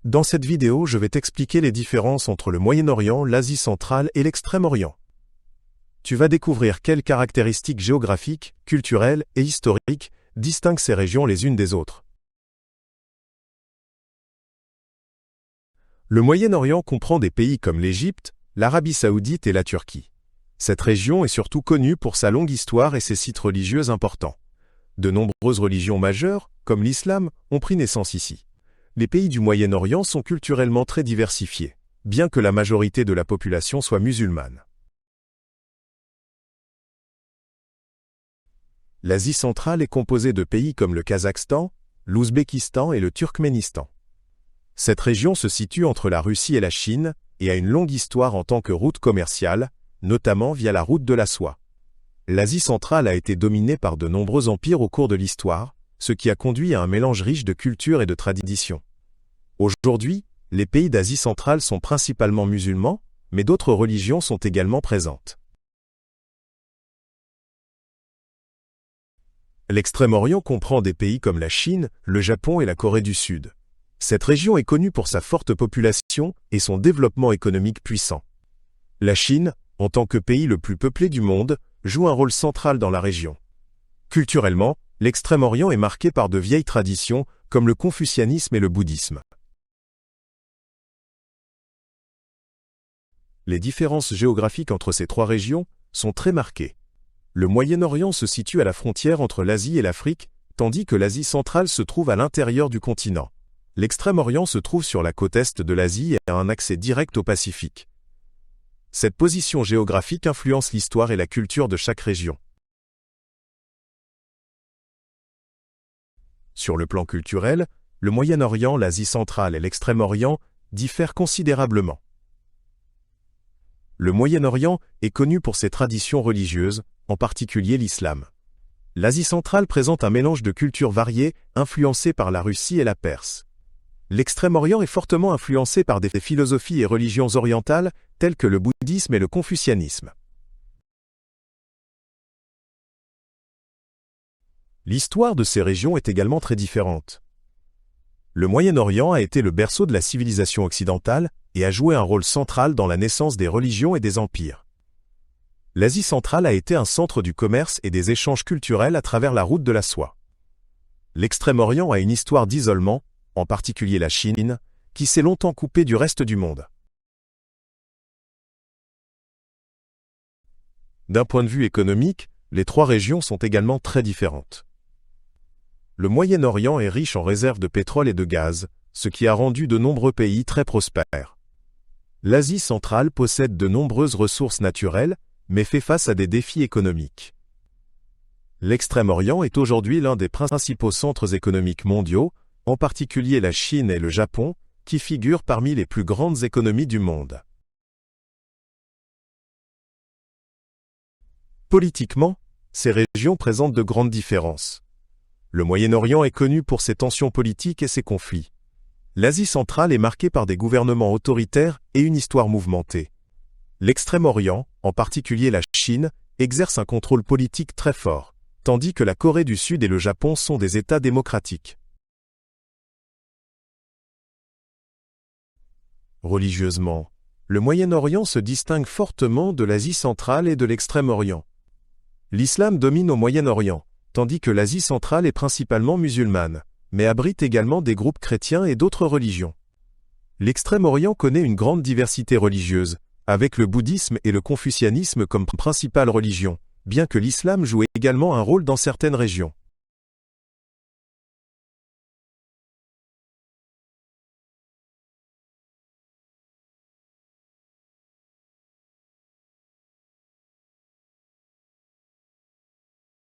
Dans cette vidéo, je vais t'expliquer les différences entre le Moyen-Orient, l'Asie centrale et l'Extrême-Orient. Tu vas découvrir quelles caractéristiques géographiques, culturelles et historiques distinguent ces régions les unes des autres. Le Moyen-Orient comprend des pays comme l'Égypte, l'Arabie saoudite et la Turquie. Cette région est surtout connue pour sa longue histoire et ses sites religieux importants. De nombreuses religions majeures, comme l'islam, ont pris naissance ici. Les pays du Moyen-Orient sont culturellement très diversifiés, bien que la majorité de la population soit musulmane. L'Asie centrale est composée de pays comme le Kazakhstan, l'Ouzbékistan et le Turkménistan. Cette région se situe entre la Russie et la Chine et a une longue histoire en tant que route commerciale, notamment via la route de la soie. L'Asie centrale a été dominée par de nombreux empires au cours de l'histoire, ce qui a conduit à un mélange riche de cultures et de traditions. Aujourd'hui, les pays d'Asie centrale sont principalement musulmans, mais d'autres religions sont également présentes. L'Extrême-Orient comprend des pays comme la Chine, le Japon et la Corée du Sud. Cette région est connue pour sa forte population et son développement économique puissant. La Chine, en tant que pays le plus peuplé du monde, joue un rôle central dans la région. Culturellement, l'Extrême-Orient est marqué par de vieilles traditions comme le confucianisme et le bouddhisme. Les différences géographiques entre ces trois régions sont très marquées. Le Moyen-Orient se situe à la frontière entre l'Asie et l'Afrique, tandis que l'Asie centrale se trouve à l'intérieur du continent. L'Extrême-Orient se trouve sur la côte est de l'Asie et a un accès direct au Pacifique. Cette position géographique influence l'histoire et la culture de chaque région. Sur le plan culturel, le Moyen-Orient, l'Asie centrale et l'Extrême-Orient diffèrent considérablement. Le Moyen-Orient est connu pour ses traditions religieuses, en particulier l'islam. L'Asie centrale présente un mélange de cultures variées, influencées par la Russie et la Perse. L'Extrême-Orient est fortement influencé par des philosophies et religions orientales, telles que le bouddhisme et le confucianisme. L'histoire de ces régions est également très différente. Le Moyen-Orient a été le berceau de la civilisation occidentale et a joué un rôle central dans la naissance des religions et des empires. L'Asie centrale a été un centre du commerce et des échanges culturels à travers la route de la soie. L'Extrême-Orient a une histoire d'isolement, en particulier la Chine, qui s'est longtemps coupée du reste du monde. D'un point de vue économique, les trois régions sont également très différentes. Le Moyen-Orient est riche en réserves de pétrole et de gaz, ce qui a rendu de nombreux pays très prospères. L'Asie centrale possède de nombreuses ressources naturelles, mais fait face à des défis économiques. L'Extrême-Orient est aujourd'hui l'un des principaux centres économiques mondiaux, en particulier la Chine et le Japon, qui figurent parmi les plus grandes économies du monde. Politiquement, ces régions présentent de grandes différences. Le Moyen-Orient est connu pour ses tensions politiques et ses conflits. L'Asie centrale est marquée par des gouvernements autoritaires et une histoire mouvementée. L'Extrême-Orient, en particulier la Chine, exerce un contrôle politique très fort, tandis que la Corée du Sud et le Japon sont des États démocratiques. Religieusement, le Moyen-Orient se distingue fortement de l'Asie centrale et de l'Extrême-Orient. L'islam domine au Moyen-Orient, tandis que l'Asie centrale est principalement musulmane, mais abrite également des groupes chrétiens et d'autres religions. L'Extrême-Orient connaît une grande diversité religieuse, avec le bouddhisme et le confucianisme comme principales religions, bien que l'islam joue également un rôle dans certaines régions.